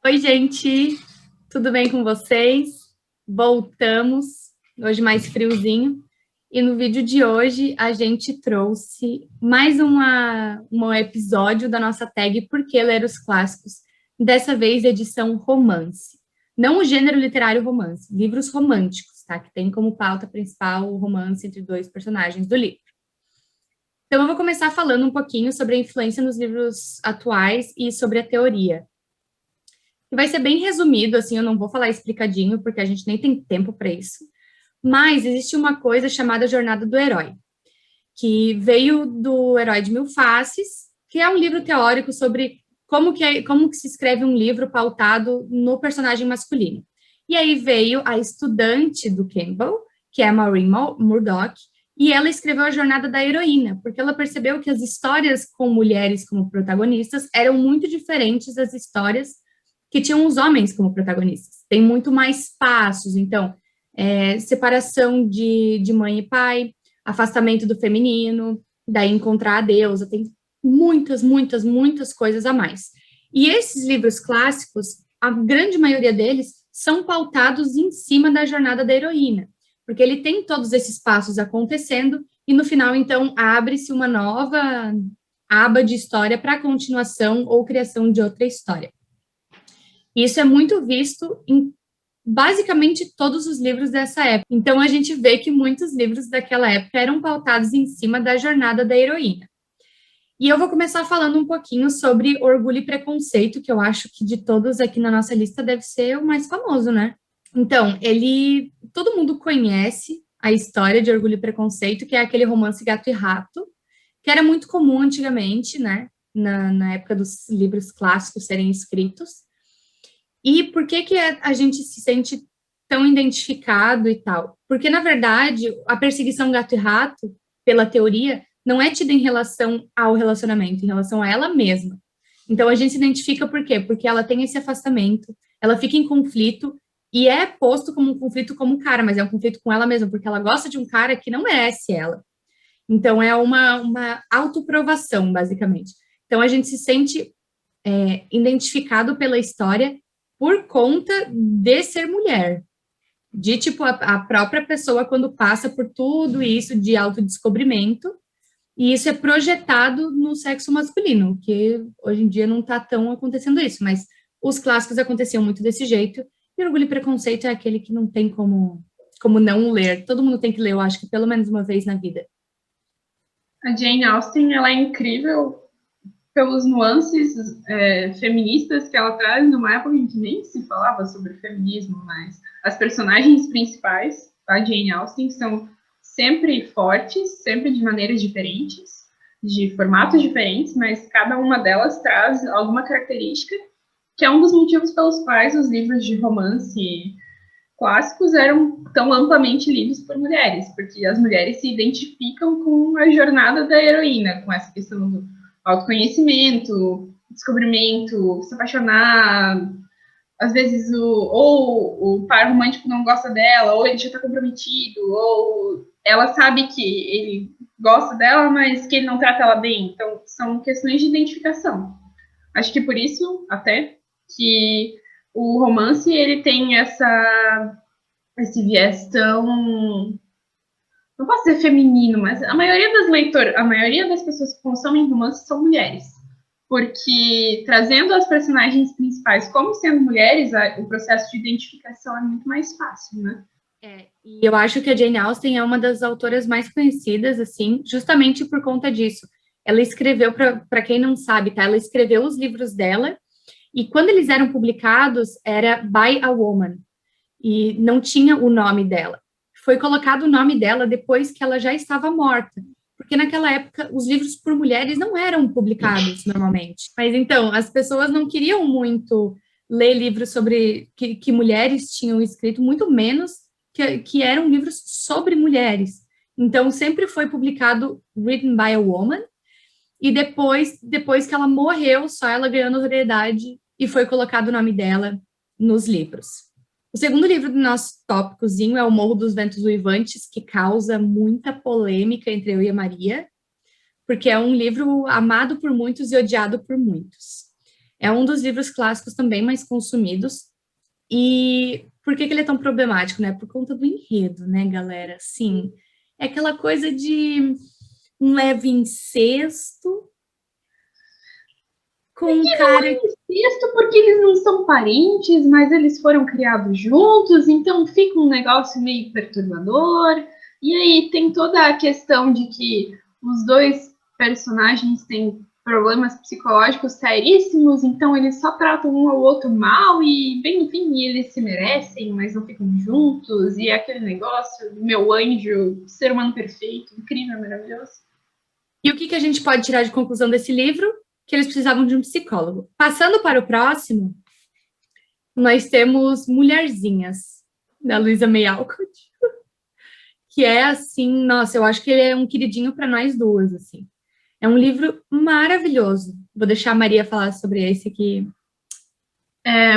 Oi, gente, tudo bem com vocês? Voltamos, hoje mais friozinho, e no vídeo de hoje a gente trouxe mais um episódio da nossa tag Por que Ler os Clássicos? Dessa vez, edição romance. Não o gênero literário romance, livros românticos, tá? Que tem como pauta principal o romance entre dois personagens do livro. Então, eu vou começar falando um pouquinho sobre a influência nos livros atuais e sobre a teoria. Vai ser bem resumido, assim, eu não vou falar explicadinho, porque a gente nem tem tempo para isso. Mas existe uma coisa chamada Jornada do Herói, que veio do Herói de Mil Faces, que é um livro teórico sobre como que se escreve um livro pautado no personagem masculino. E aí veio a estudante do Campbell, que é a Maureen Murdoch, e ela escreveu a Jornada da Heroína, porque ela percebeu que as histórias com mulheres como protagonistas eram muito diferentes das histórias que tinham os homens como protagonistas. Tem muito mais passos, então, separação de mãe e pai, afastamento do feminino, daí encontrar a deusa, tem muitas coisas a mais. E esses livros clássicos, a grande maioria deles, são pautados em cima da jornada da heroína, porque ele tem todos esses passos acontecendo, e no final, então, abre-se uma nova aba de história para a continuação ou criação de outra história. E isso é muito visto em basicamente todos os livros dessa época. Então, a gente vê que muitos livros daquela época eram pautados em cima da jornada da heroína. E eu vou começar falando um pouquinho sobre Orgulho e Preconceito, que eu acho que de todos aqui na nossa lista deve ser o mais famoso, né? Então, todo mundo conhece a história de Orgulho e Preconceito, que é aquele romance Gato e Rato, que era muito comum antigamente, né? Na época dos livros clássicos serem escritos. E por que a gente se sente tão identificado e tal? Porque, na verdade, a perseguição gato e rato, pela teoria, não é tida em relação ao relacionamento, em relação a ela mesma. Então, a gente se identifica por quê? Porque ela tem esse afastamento, ela fica em conflito, e é posto como um conflito como cara, mas é um conflito com ela mesma, porque ela gosta de um cara que não merece ela. Então, é uma autoprovação, basicamente. Então, a gente se sente identificado pela história por conta de ser mulher. De, tipo, a própria pessoa, quando passa por tudo isso de autodescobrimento, e isso é projetado no sexo masculino, que hoje em dia não está tão acontecendo isso, mas os clássicos aconteciam muito desse jeito, e Orgulho e Preconceito é aquele que não tem como não ler. Todo mundo tem que ler, eu acho que pelo menos uma vez na vida. A Jane Austen, ela é incrível pelos nuances feministas que ela traz numa época em que nem se falava sobre feminismo, mas as personagens principais da Jane Austen são sempre fortes, sempre de maneiras diferentes, de formatos diferentes, mas cada uma delas traz alguma característica que é um dos motivos pelos quais os livros de romance clássicos eram tão amplamente lidos por mulheres, porque as mulheres se identificam com a jornada da heroína, com essa questão do autoconhecimento, descobrimento, se apaixonar, às vezes o par romântico não gosta dela, ou ele já está comprometido, ou ela sabe que ele gosta dela, mas que ele não trata ela bem. Então, são questões de identificação. Acho que por isso, até, que o romance, ele tem esse viés tão... Não posso dizer feminino, mas a maioria das pessoas que consomem romance são mulheres. Porque trazendo as personagens principais como sendo mulheres, o processo de identificação é muito mais fácil, né? E eu acho que a Jane Austen é uma das autoras mais conhecidas, assim, justamente por conta disso. Ela escreveu, para quem não sabe, tá? Ela escreveu os livros dela, e quando eles eram publicados, era by a woman, e não tinha o nome dela. Foi colocado o nome dela depois que ela já estava morta, porque naquela época os livros por mulheres não eram publicados normalmente. Mas então, as pessoas não queriam muito ler livros sobre que mulheres tinham escrito, muito menos que eram livros sobre mulheres. Então, sempre foi publicado Written by a Woman, e depois que ela morreu, só ela ganhou notoriedade e foi colocado o nome dela nos livros. O segundo livro do nosso tópicozinho é O Morro dos Ventos Uivantes, que causa muita polêmica entre eu e a Maria, porque é um livro amado por muitos e odiado por muitos. É um dos livros clássicos também mais consumidos. E por que ele é tão problemático, né? Por conta do enredo, né, galera? Sim, é aquela coisa de um leve incesto com um cara... Incesto porque eles não são parentes, mas eles foram criados juntos, então fica um negócio meio perturbador. E aí tem toda a questão de que os dois personagens têm problemas psicológicos seríssimos, então eles só tratam um ao outro mal e, bem, enfim, eles se merecem, mas não ficam juntos. E é aquele negócio, meu anjo, ser humano perfeito, incrível, maravilhoso. E o que a gente pode tirar de conclusão desse livro? Que eles precisavam de um psicólogo. Passando para o próximo, nós temos Mulherzinhas, da Louisa May Alcott, que é assim, nossa, eu acho que ele é um queridinho para nós duas, assim. É um livro maravilhoso. Vou deixar a Maria falar sobre esse aqui.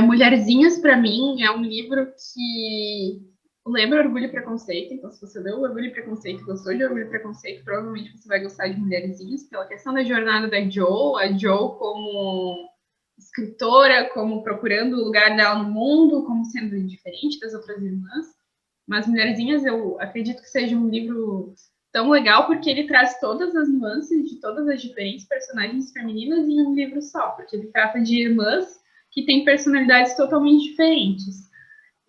Mulherzinhas, para mim, é um livro que lembra Orgulho e Preconceito. Então, se você leu Orgulho e Preconceito e gostou de Orgulho e Preconceito, provavelmente você vai gostar de Mulherzinhas, pela questão da jornada da Jo, a Jo como escritora, como procurando o lugar dela no mundo, como sendo diferente das outras irmãs. Mas Mulherzinhas, eu acredito que seja um livro tão legal porque ele traz todas as nuances de todas as diferentes personagens femininas em um livro só, porque ele trata de irmãs que têm personalidades totalmente diferentes.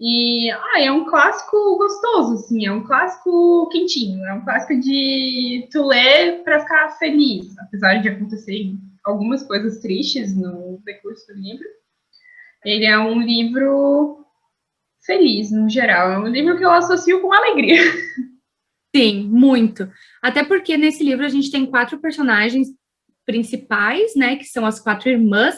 E é um clássico gostoso, assim, é um clássico quentinho, é um clássico de tu ler para ficar feliz, apesar de acontecerem algumas coisas tristes no decurso do livro. Ele é um livro feliz, no geral, é um livro que eu associo com alegria. Sim, muito. Até porque nesse livro a gente tem 4 personagens principais, né, que são as 4 irmãs,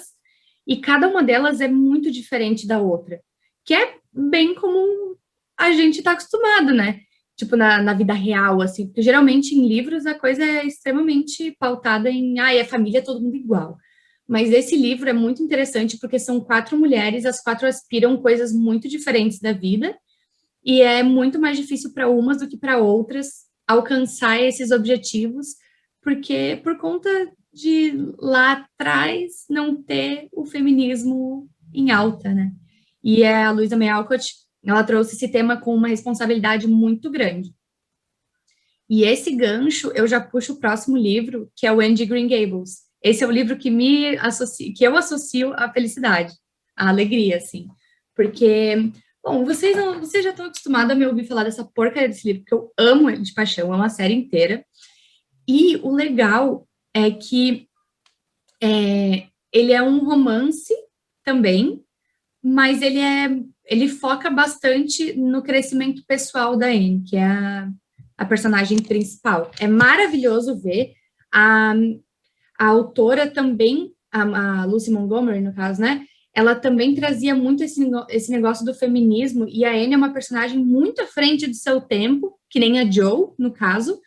e cada uma delas é muito diferente da outra, que é bem como a gente está acostumado, né? Tipo, na vida real, assim, porque geralmente em livros a coisa é extremamente pautada em, é família, todo mundo igual. Mas esse livro é muito interessante porque são 4 mulheres, as 4 aspiram coisas muito diferentes da vida, e é muito mais difícil para umas do que para outras alcançar esses objetivos, porque por conta de lá atrás não ter o feminismo em alta, né? E a Louisa May Alcott, ela trouxe esse tema com uma responsabilidade muito grande. E esse gancho, eu já puxo o próximo livro, que é o Anne de Green Gables. Esse é o livro que que eu associo à felicidade, à alegria, assim. Porque, bom, vocês já estão acostumados a me ouvir falar dessa porcaria desse livro, porque eu amo ele de paixão, amo a série inteira. E o legal é que ele é um romance também, mas ele foca bastante no crescimento pessoal da Anne, que é a personagem principal. É maravilhoso ver a, a autora também, a Lucy Montgomery, no caso, né? Ela também trazia muito esse negócio do feminismo, e a Anne é uma personagem muito à frente do seu tempo, que nem a Jo, no caso,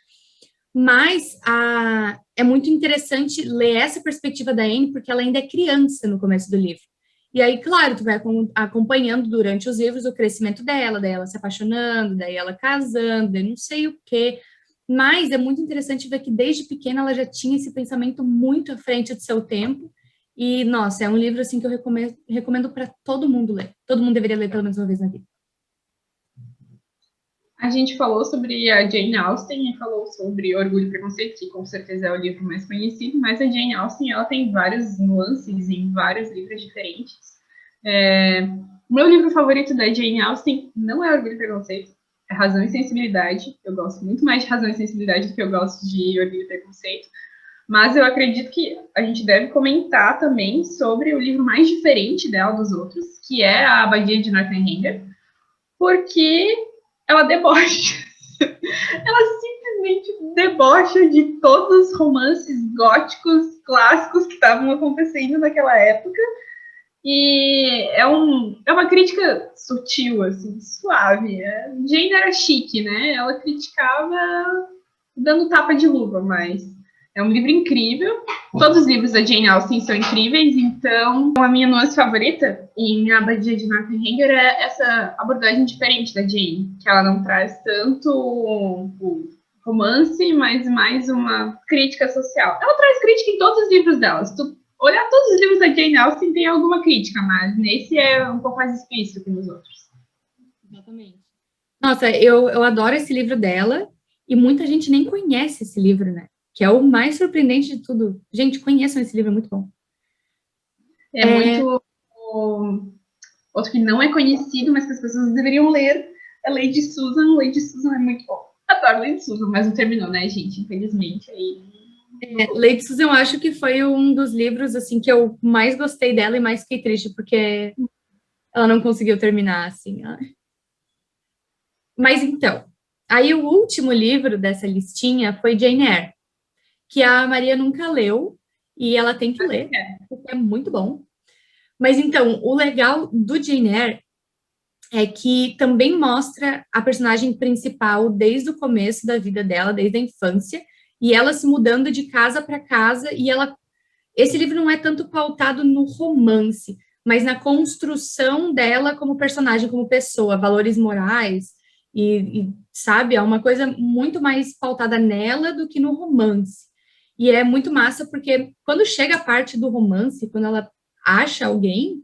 mas é muito interessante ler essa perspectiva da Anne, porque ela ainda é criança no começo do livro. E aí, claro, tu vai acompanhando durante os livros o crescimento dela, daí ela se apaixonando, daí ela casando, daí não sei o quê. Mas é muito interessante ver que desde pequena ela já tinha esse pensamento muito à frente do seu tempo. E, nossa, é um livro assim que eu recomendo para todo mundo ler. Todo mundo deveria ler pelo menos uma vez na vida. A gente falou sobre a Jane Austen e falou sobre Orgulho e Preconceito, que com certeza é o livro mais conhecido, mas a Jane Austen ela tem várias nuances em vários livros diferentes. O meu livro favorito da Jane Austen não é Orgulho e Preconceito, é Razão e Sensibilidade. Eu gosto muito mais de Razão e Sensibilidade do que eu gosto de Orgulho e Preconceito. Mas eu acredito que a gente deve comentar também sobre o livro mais diferente dela dos outros, que é a Abadia de Northanger, porque ela debocha. Ela simplesmente debocha de todos os romances góticos clássicos que estavam acontecendo naquela época. E é uma crítica sutil, assim, suave. Jane era chique, né? Ela criticava dando tapa de luva, mas é um livro incrível. Todos os livros da Jane Austen são incríveis, então a minha nuance favorita em A Abadia de Northanger é essa abordagem diferente da Jane, que ela não traz tanto o romance, mas mais uma crítica social. Ela traz crítica em todos os livros dela. Se tu olhar todos os livros da Jane Austen tem alguma crítica, mas nesse é um pouco mais explícito que nos outros. Exatamente. Nossa, eu adoro esse livro dela, e muita gente nem conhece esse livro, né? Que é o mais surpreendente de tudo. Gente, conheçam esse livro, é muito bom. É muito... Outro que não é conhecido, mas que as pessoas deveriam ler, é Lady Susan. Lady Susan é muito bom. Adoro Lady Susan, mas não terminou, né, gente? Infelizmente. Aí... Lady Susan, eu acho que foi um dos livros, assim, que eu mais gostei dela e mais fiquei triste, porque ela não conseguiu terminar, assim. Mas, então, aí o último livro dessa listinha foi Jane Eyre, que a Maria nunca leu, e ela tem que ler, porque é muito bom. Mas, então, o legal do Jane Eyre é que também mostra a personagem principal desde o começo da vida dela, desde a infância, e ela se mudando de casa para casa, e ela... Esse livro não é tanto pautado no romance, mas na construção dela como personagem, como pessoa, valores morais, sabe, é uma coisa muito mais pautada nela do que no romance. E é muito massa, porque quando chega a parte do romance, quando ela acha alguém,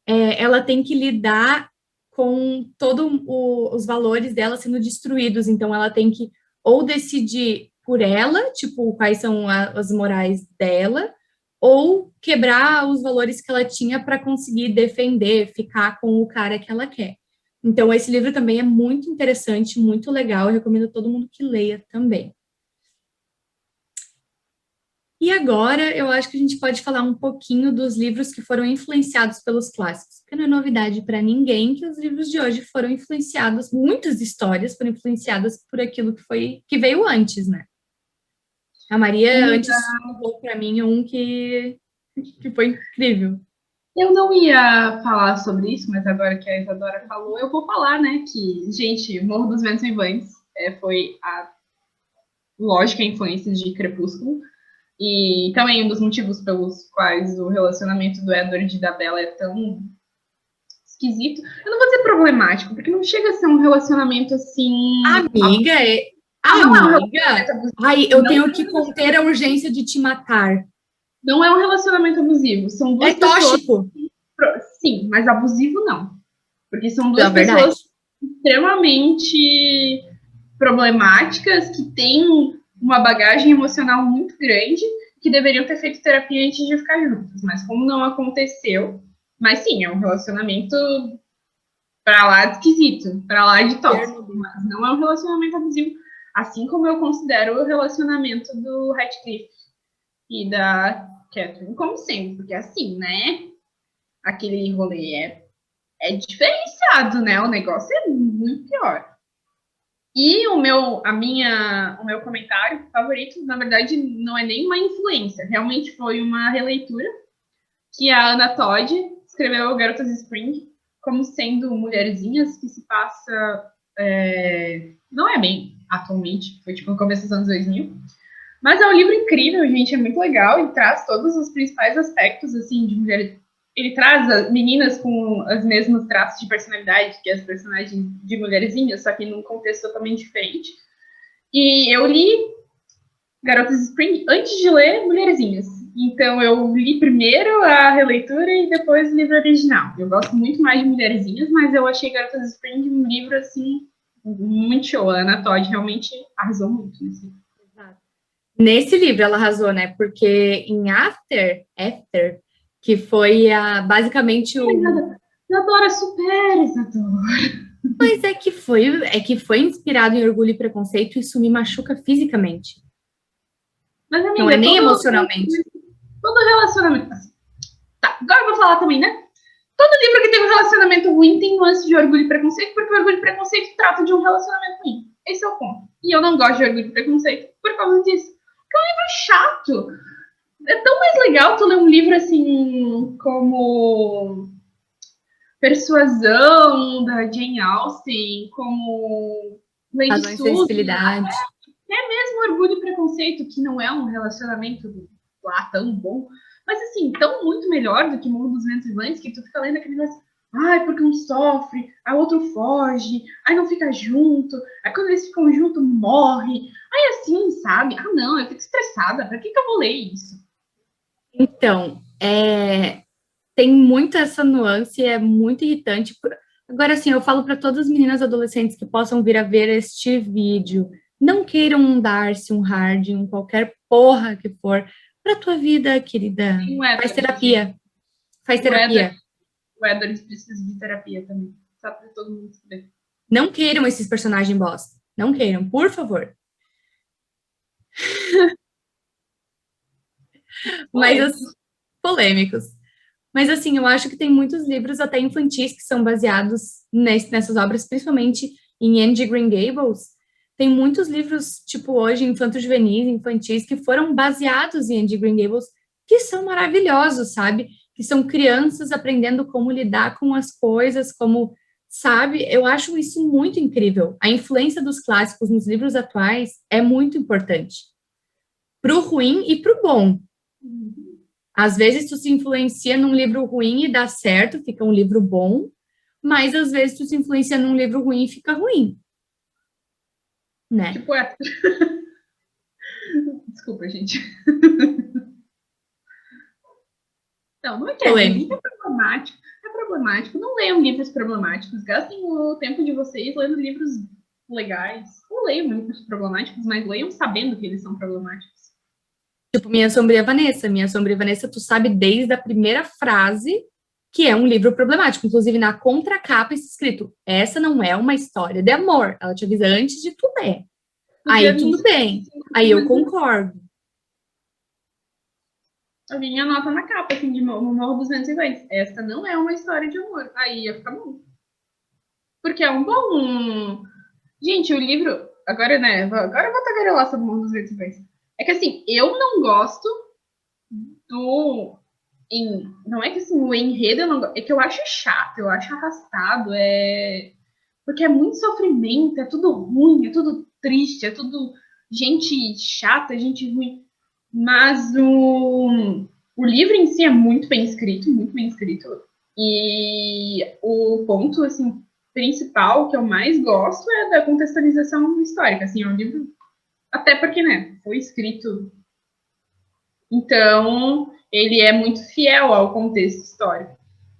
ela tem que lidar com todos os valores dela sendo destruídos. Então, ela tem que ou decidir por ela, tipo, quais são as morais dela, ou quebrar os valores que ela tinha para conseguir defender, ficar com o cara que ela quer. Então, esse livro também é muito interessante, muito legal. Eu recomendo a todo mundo que leia também. E agora eu acho que a gente pode falar um pouquinho dos livros que foram influenciados pelos clássicos, porque não é novidade para ninguém que os livros de hoje foram influenciados, muitas histórias foram influenciadas por aquilo que veio antes, né? A Maria antes falou para mim um que foi incrível. Eu não ia falar sobre isso, mas agora que a Isadora falou, eu vou falar, né, que, gente, Morro dos Ventos Vivantes foi a lógica e influência de Crepúsculo. E também um dos motivos pelos quais o relacionamento do Edward e da Bella é tão esquisito. Eu não vou dizer problemático, porque não chega a ser um relacionamento assim... Amiga, amiga. Ai, eu tenho que conter a urgência de te matar. Não é um relacionamento abusivo. São duas pessoas... tóxico. Sim, mas abusivo não. Porque são duas pessoas extremamente problemáticas, que têm uma bagagem emocional muito grande, que deveriam ter feito terapia antes de ficar juntas. Mas como não aconteceu... Mas sim, é um relacionamento pra lá de esquisito, pra lá de tóxico. Mas não é um relacionamento abusivo. Assim como eu considero o relacionamento do Radcliffe e da Catherine como sendo. Porque assim, né? Aquele rolê é diferenciado, né? O negócio é muito pior. E o meu comentário favorito, na verdade, não é nem uma influência. Realmente foi uma releitura que a Anna Todd escreveu Garotas Spring como sendo mulherzinhas que se passa... não é bem atualmente, foi tipo no começo dos anos 2000. Mas é um livro incrível, gente, é muito legal e traz todos os principais aspectos, assim, de mulher. Ele traz as meninas com os mesmos traços de personalidade que as personagens de mulherzinhas, só que num contexto totalmente diferente. E eu li Garotas Spring antes de ler Mulherzinhas. Então eu li primeiro a releitura e depois o livro original. Eu gosto muito mais de Mulherzinhas, mas eu achei Garotas Spring um livro, assim, muito show. A Anna Todd realmente arrasou muito nesse livro. Nesse livro ela arrasou, né? Porque em After, que foi basicamente o... Isadora, super, Isadora. Mas é que foi inspirado em Orgulho e Preconceito, e isso me machuca fisicamente. Mas, amiga, não é nem emocionalmente. Todo relacionamento... Tá, agora eu vou falar também, né? Todo livro que tem um relacionamento ruim tem nuance de Orgulho e Preconceito, porque Orgulho e Preconceito trata de um relacionamento ruim. Esse é o ponto. E eu não gosto de Orgulho e Preconceito por causa disso. Porque é um livro chato. É tão mais legal tu ler um livro assim como Persuasão, da Jane Austen, como Lady Susan. É mesmo Orgulho e Preconceito, que não é um relacionamento lá tão bom, mas assim, tão muito melhor do que Morro dos Ventos Vivantes, que tu fica lendo aquele negócio, ai, porque um sofre, aí o outro foge, aí não fica junto, aí quando eles ficam juntos, morre, aí assim, sabe? Ah, não, eu fico estressada, pra que eu vou ler isso? Então, tem muito essa nuance, é muito irritante. Agora, assim, eu falo para todas as meninas adolescentes que possam vir a ver este vídeo, não queiram um Darcy, um Harding, um qualquer porra que for, para tua vida, querida. Faz terapia. Faz terapia. O Edward precisa de terapia também. Só para todo mundo saber. Não queiram esses personagens bosta. Não queiram, por favor. Mas, polêmicos. Mas, assim, eu acho que tem muitos livros, até infantis, que são baseados nessas obras, principalmente em Anne de Green Gables. Tem muitos livros, tipo, hoje, infanto-juvenis, infantis, que foram baseados em Anne de Green Gables, que são maravilhosos, sabe? Que são crianças aprendendo como lidar com as coisas, como, sabe? Eu acho isso muito incrível. A influência dos clássicos nos livros atuais é muito importante. Pro ruim e pro bom. Às vezes tu se influencia num livro ruim e dá certo, fica um livro bom, mas às vezes tu se influencia num livro ruim e fica ruim. Né? Tipo, Desculpa, gente. Não é que é problemático. É problemático. Não leiam livros problemáticos. Gastem o tempo de vocês lendo livros legais. Ou leiam livros problemáticos, mas leiam sabendo que eles são problemáticos. Tipo, Minha Sombria Vanessa. Minha Sombria Vanessa, tu sabe desde a primeira frase que é um livro problemático. Inclusive, na contracapa está escrito, essa não é uma história de amor. Ela te avisa antes de tu ler. Aí tudo bem. Aí eu concordo. Eu vinha nota na capa, assim, no Morro dos Ventos Iguais. Essa não é uma história de amor. Aí ia ficar bom. Porque é um bom... Gente, o livro... Agora, né? Agora eu vou tagarelar sobre o Morro dos Ventos Iguais. É que, assim, eu não gosto do... Não é que, assim, o enredo eu não gosto. É que eu acho chato, eu acho arrastado. Porque é muito sofrimento, é tudo ruim, é tudo triste, é tudo gente chata, gente ruim. Mas o livro em si é muito bem escrito, muito bem escrito. E o ponto, assim, principal que eu mais gosto é da contextualização histórica. Assim, é um livro... Até porque, né, foi escrito... Então, ele é muito fiel ao contexto histórico.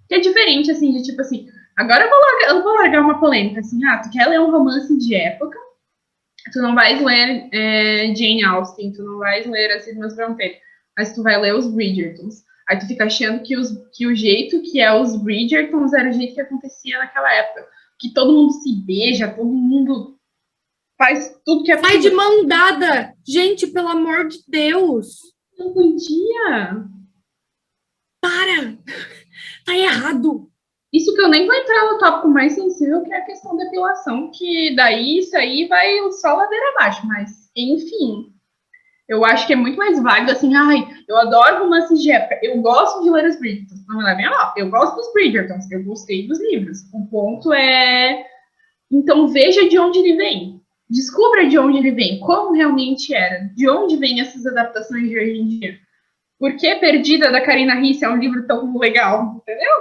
Que é diferente, assim, de tipo assim... Agora eu vou largar uma polêmica, assim. Ah, tu quer ler um romance de época, tu não vais ler Jane Austen, tu não vais ler As Irmãs Brontë, mas tu vai ler os Bridgertons. Aí tu fica achando que o jeito que é os Bridgertons era o jeito que acontecia naquela época. Que todo mundo se beija, todo mundo faz tudo que é possível. Sai de mão dada! Gente, pelo amor de Deus! Não podia! Para! Tá errado! Isso que eu nem vou entrar no tópico mais sensível, que é a questão da depilação, que daí isso aí vai só ladeira abaixo, mas enfim. Eu acho que é muito mais válido, assim, eu adoro romances de época, eu gosto de ler os Bridgertons. Não me levem a mal, eu gosto dos Bridgertons, eu gostei dos livros. O ponto é, então veja de onde ele vem. Descubra de onde ele vem, como realmente era, de onde vêm essas adaptações de hoje em dia. Por que Perdida, da Karina Risse, é um livro tão legal, entendeu?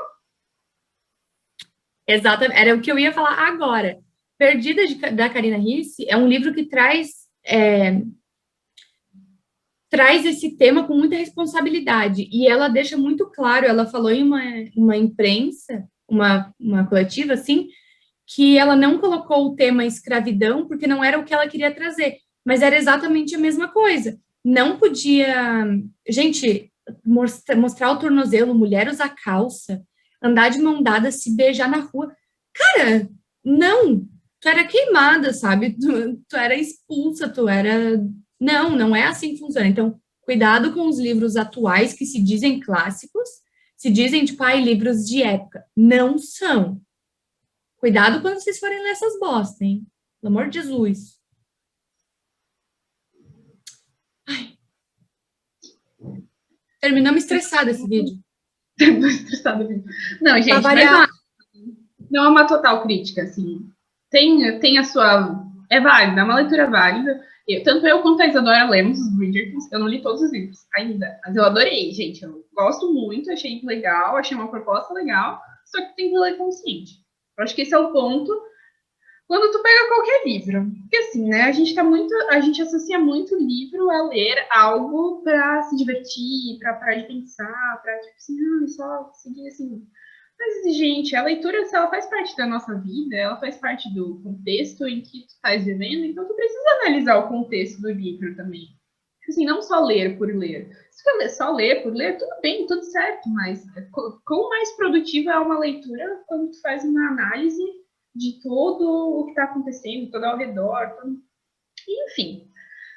Exatamente, era o que eu ia falar agora. Perdida, da Karina Risse, é um livro que traz esse tema com muita responsabilidade, e ela deixa muito claro, ela falou em uma imprensa, uma coletiva, assim, que ela não colocou o tema escravidão porque não era o que ela queria trazer, mas era exatamente a mesma coisa. Não podia... Gente, mostrar o tornozelo, mulher usar calça, andar de mão dada, se beijar na rua. Cara, não! Tu era queimada, sabe? Tu era expulsa, tu era... Não é assim que funciona. Então, cuidado com os livros atuais que se dizem clássicos, se dizem, tipo, livros de época. Não são. Cuidado quando vocês forem ler essas bostas, hein? Pelo amor de Jesus. Ai. Terminamos estressado esse vídeo. Estressado. Não, gente, mas não é uma total crítica, assim. Tem a sua... É válida, é uma leitura válida. Tanto eu quanto a Isadora lemos os Bridgertons. Eu não li todos os livros ainda, mas eu adorei, gente. Eu gosto muito, achei legal, achei uma proposta legal, só que tem que ler consciente. Eu acho que esse é o ponto. Quando tu pega qualquer livro, porque assim, né, a gente associa muito livro a ler algo para se divertir, para parar de pensar, para tipo assim, só seguir assim. Mas, gente, a leitura, se ela faz parte da nossa vida, ela faz parte do contexto em que tu estás vivendo, então tu precisa analisar o contexto do livro também. Assim, não só ler por ler. Se tu quer só ler por ler, tudo bem, tudo certo, mas quão mais produtiva é uma leitura quando tu faz uma análise de todo o que está acontecendo, todo ao redor. Todo... Enfim,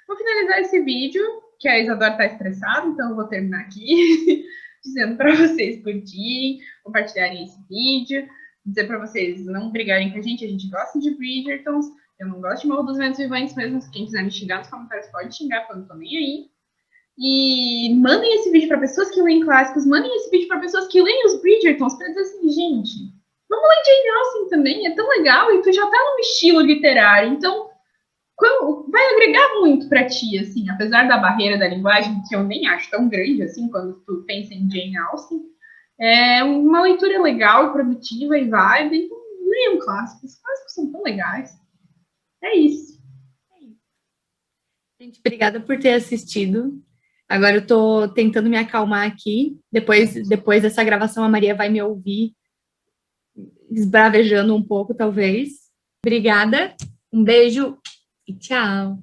vou finalizar esse vídeo, que a Isadora está estressada, então eu vou terminar aqui dizendo para vocês curtirem, compartilharem esse vídeo, dizer para vocês não brigarem com a gente gosta de Bridgertons, eu não gosto de Morro dos Ventos Vivantes mesmo, se quem quiser me xingar nos comentários pode xingar, porque eu não tô nem aí. E mandem esse vídeo para pessoas que leem clássicos, mandem esse vídeo para pessoas que leem os Bridgertons, para dizer assim, gente, vamos ler Jane Austen também, é tão legal, e tu já tá num estilo literário, então vai agregar muito para ti, assim, apesar da barreira da linguagem, que eu nem acho tão grande assim, quando tu pensa em Jane Austen, é uma leitura legal, produtiva e válida, então leiam clássicos, os clássicos são tão legais. É isso. Gente, obrigada por ter assistido. Agora eu tô tentando me acalmar aqui. Depois dessa gravação, a Maria vai me ouvir esbravejando um pouco, talvez. Obrigada, um beijo e tchau.